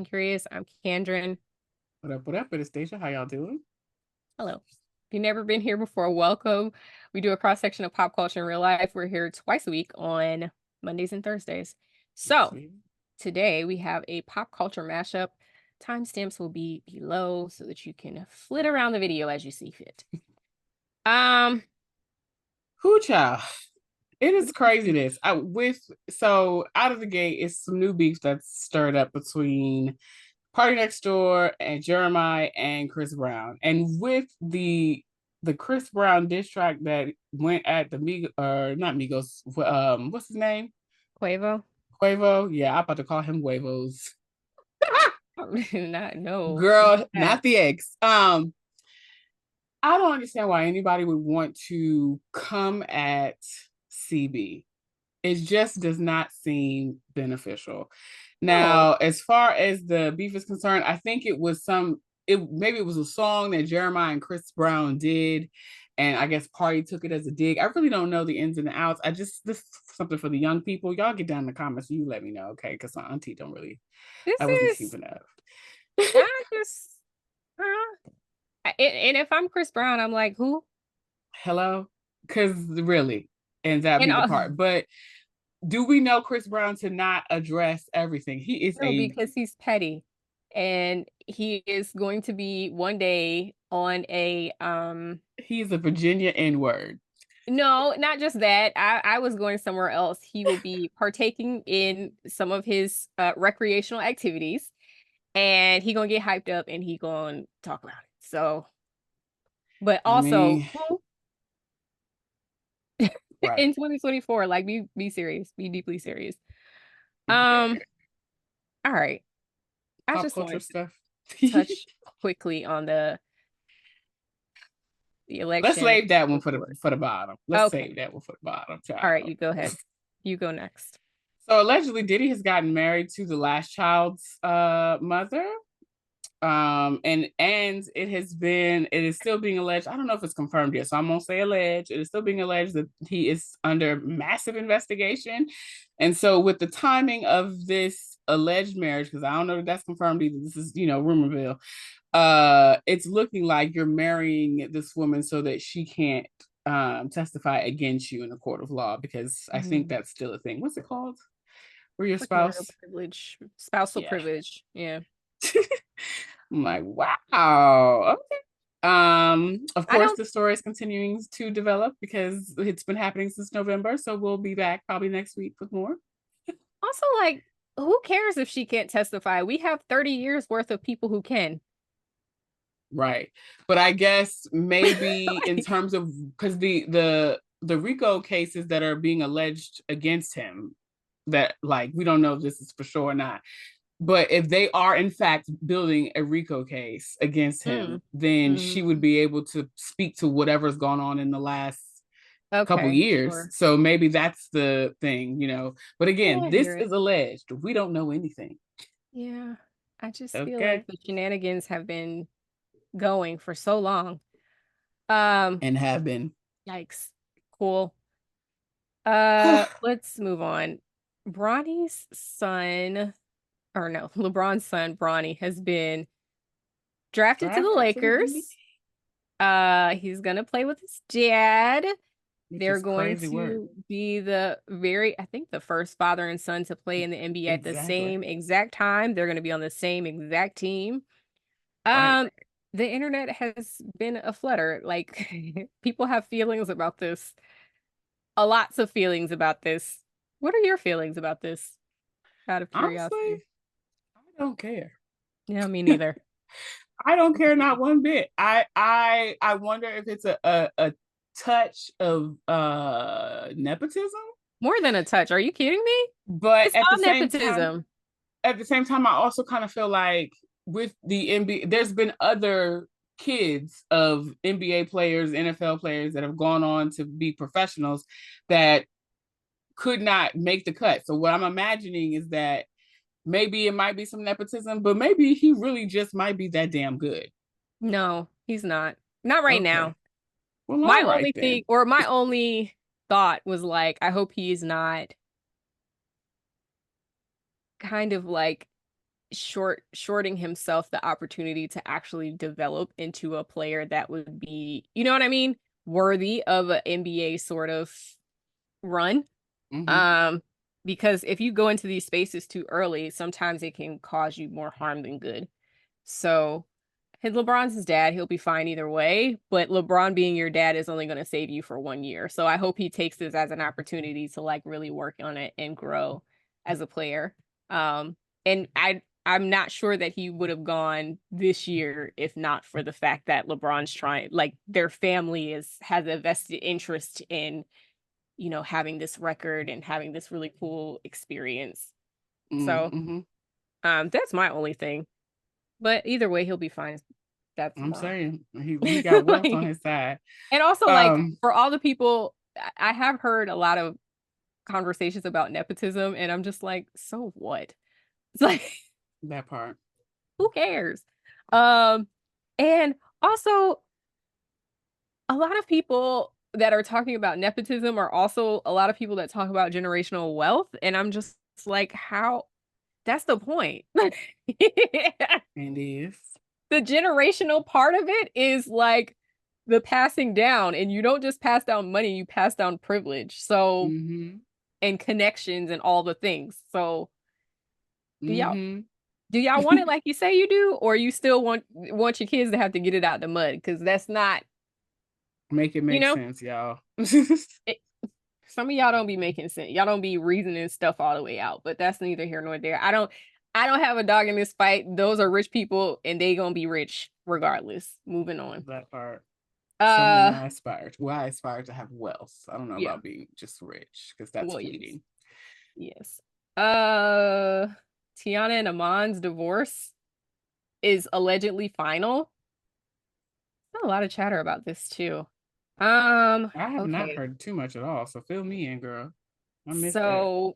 Fucking Curious. I'm Kendrin. What up? What up, Anastasia? How y'all doing? Hello. If you've never been here before, welcome. We do a cross section of pop culture in real life. We're here twice a week on Mondays and Thursdays. Yes, So we. today we have a pop culture mashup. Timestamps will be below so that you can flit around the video as you see fit. Um, Who child? It is craziness. Out of the gate, it's some new beef that's stirred up between Partynextdoor and Jeremih and Chris Brown, and with the Chris Brown diss track that went at the Migos, or not Migos, what's his name? Quavo. Quavo. Yeah, I'm about to call him Quavos. Not no. Girl, That. not the ex. I don't understand why anybody would want to come at CB. It just does not seem beneficial. No. Now, as far as the beef is concerned, I think maybe it was a song that Jeremiah and Chris Brown did, and I guess Party took it as a dig. I really don't know the ins and the outs. This is something for the young people. Y'all get down in the comments and you let me know, okay? Because my auntie don't really, This I wasn't is keeping up. I just and if I'm Chris Brown, I'm like, who? Hello? Because really, and that And be the part. But do we know Chris Brown to not address everything? no, because he's petty. And he is going to be one day on a He's a Virginia N-word. no, not just that. I was going somewhere else. He will be partaking in some of his recreational activities and he gonna get hyped up and he gonna talk about it. So, but I also mean, who right. in 2024, like be serious, be deeply serious. Yeah. Um, all right. I Pop just culture wanted stuff. to touch quickly on the Let's election save that one report. for the bottom. Let's Okay. save that one for the bottom, All right, child. you go ahead. You go next. So allegedly Diddy has gotten married to the last child's mother. And it is still being alleged. I don't know if it's confirmed yet, so I'm gonna say alleged. It is still being alleged that he is under massive investigation. And so with the timing of this alleged marriage, because I don't know if that's confirmed either, this is, rumorville. It's looking like you're marrying this woman so that she can't testify against you in a court of law, because I think Mm. that's still a thing. What's it called? Where your Like marital spouse? privilege, spousal Yeah. privilege. Yeah. I'm like, wow. Okay. Of I course, don't the story is continuing to develop because it's been happening since November. So we'll be back probably next week with more. also like who cares if she can't testify? We have 30 years worth of people who can. Right. But I guess maybe in Like, terms of, because the RICO cases that are being alleged against him, that, like, we don't know if this is for sure or not. But if they are in fact building a RICO case against mm, him, then she would mm, be able to speak to whatever's gone on in the last couple okay, years. sure. So maybe that's the thing. But Yeah, again, I this hear it. is alleged. We don't know anything. Yeah. I just feel like Okay. the shenanigans have been going for so long. Um, And have been. Yikes. Cool. Let's move on. Bronny's son, or no, LeBron's son, Bronny, has been drafted to the Drafted to the NBA, Lakers. He's gonna play with his dad. which They're is going crazy work. to be I think the first father and son to play in the NBA at the Exactly. same exact time. They're going to be on the same exact team. Right. Um, the internet has been a flutter. Like people have feelings about this, a lots of feelings about this. What are your feelings about this? Out of curiosity. Honestly, I don't care. Yeah, me neither. I don't care not one bit. I wonder if it's a touch of nepotism, More than a touch. Are you kidding me? but It's all nepotism. at the same time, I also kind of feel like with the NBA, there's been other kids of NBA players, NFL players that have gone on to be professionals that could not make the cut. So what I'm imagining is that maybe it might be some nepotism, but maybe he really just might be that damn good. No, he's not. Not right now. Okay. Well, My all right only thing, then. or my only thought was like, I hope he's not kind of like shorting himself the opportunity to actually develop into a player that would be, you know what I mean, worthy of an NBA sort of run. Mm-hmm. Um, because if you go into these spaces too early, sometimes it can cause you more harm than good. So his LeBron's his dad, he'll be fine either way, but LeBron being your dad is only going to save you for 1 year. So I hope he takes this as an opportunity to like really work on it and grow as a player. Um, and I'm not sure that he would have gone this year if not for the fact that LeBron's trying, like their family has a vested interest in, having this record and having this really cool experience. So, Mm-hmm. that's my only thing. But either way, he'll be fine. That's I'm LeBron. saying he got wealth on Like, his side. and also like Um, for all the people, I have heard a lot of conversations about nepotism, and I'm just like, so what? It's like, that part. who cares? Um, and also a lot of people that are talking about nepotism are also a lot of people that talk about generational wealth, and I'm just like, how? That's the point. And is. The generational part of it is like the passing down, and you don't just pass down money, you pass down privilege. So, Mm-hmm. and connections and all the things. So, do y'all Mm-hmm. do y'all want it like you say you do, or you still want your kids to have to get it out the mud? Because that's not, Make it you make know, sense, y'all. it, some of y'all don't be making sense. Y'all don't be reasoning stuff all the way out, but that's neither here nor there. I don't have a dog in this fight. Those are rich people and they gonna be rich regardless. Moving on. That part. Something Uh I aspire to. Well, I aspire to have wealth. I don't know yeah. about being just rich because that's Well, yes. fleeting. Yes. Uh Teyana and Iman's divorce is allegedly final. There's a lot of chatter about this too. I have not Okay. heard too much at all. So fill me in, girl. I missed that. So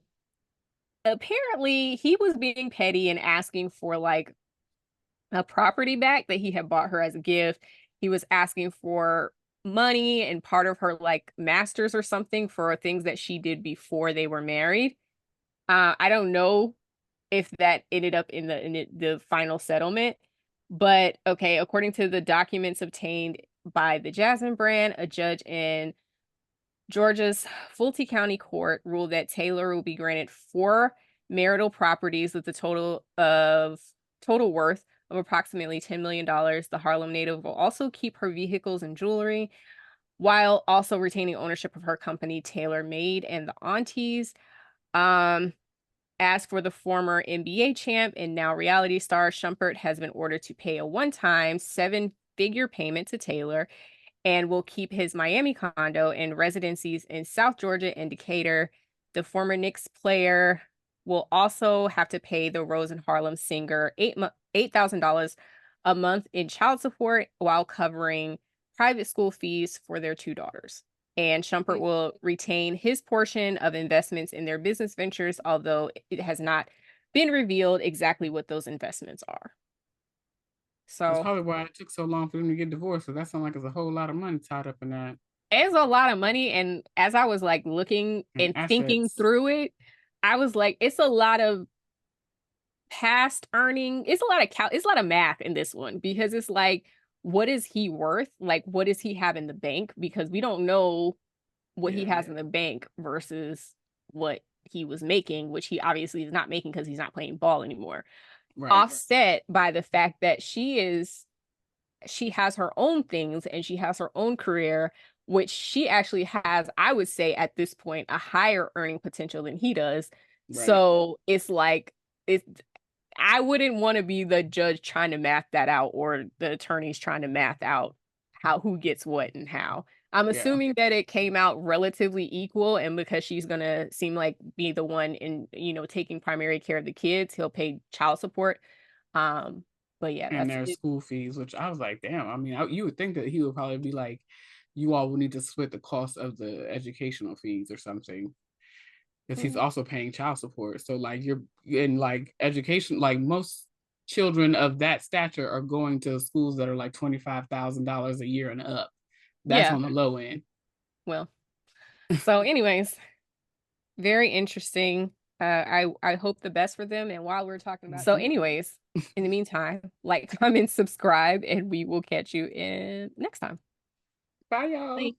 apparently he was being petty and asking for like a property back that he had bought her as a gift. He was asking for money and part of her like masters or something for things that she did before they were married. I don't know if that ended up in the final settlement, but okay, according to the documents obtained by the Jasmine brand, a judge in Georgia's Fulton County Court ruled that Taylor will be granted four marital properties with a total worth of approximately $10 million. The Harlem native will also keep her vehicles and jewelry while also retaining ownership of her company, Taylor Made and the Aunties. Um, as for the former NBA champ and now reality star, Shumpert has been ordered to pay a one-time seven-figure payment to Taylor and will keep his Miami condo and residencies in South Georgia and Decatur. The former Knicks player will also have to pay the Rose and Harlem singer $8,000 a month in child support while covering private school fees for their two daughters. And Shumpert will retain his portion of investments in their business ventures, although it has not been revealed exactly what those investments are. That's So probably why it took so long for them to get divorced. So that sounds like there's a whole lot of money tied up in that it's a lot of money. And as I was like looking and and thinking assets. through it, I was like, it's a lot of past earning. It's a lot of math in this one because it's like, what is he worth? Like, what does he have in the bank? Because we don't know what he Yeah, has in the bank versus what he was making, which he obviously is not making because he's not playing ball anymore. right. Offset by the fact that she has her own things and she has her own career, which she actually has, I would say at this point, a higher earning potential than he does. Right. So it's like, it's, I wouldn't want to be the judge trying to math that out or the attorneys trying to math out who gets what and how. I'm Yeah. assuming that it came out relatively equal, and because she's gonna seem like be the one in, taking primary care of the kids, he'll pay child support. Um, but yeah, And that's their it. school fees, which I was like, damn. I mean, you would think that he would probably be like, you all will need to split the cost of the educational fees or something. Because he's Mm, also paying child support. So like you're in like education, like most children of that stature are going to schools that are like $25,000 a year and up. That's yeah, on the low end. well. So anyways, very interesting. I hope the best for them. And while we're talking about, so anyways, in the meantime, like, comment, subscribe, and we will catch you in next time. Bye, y'all. Bye.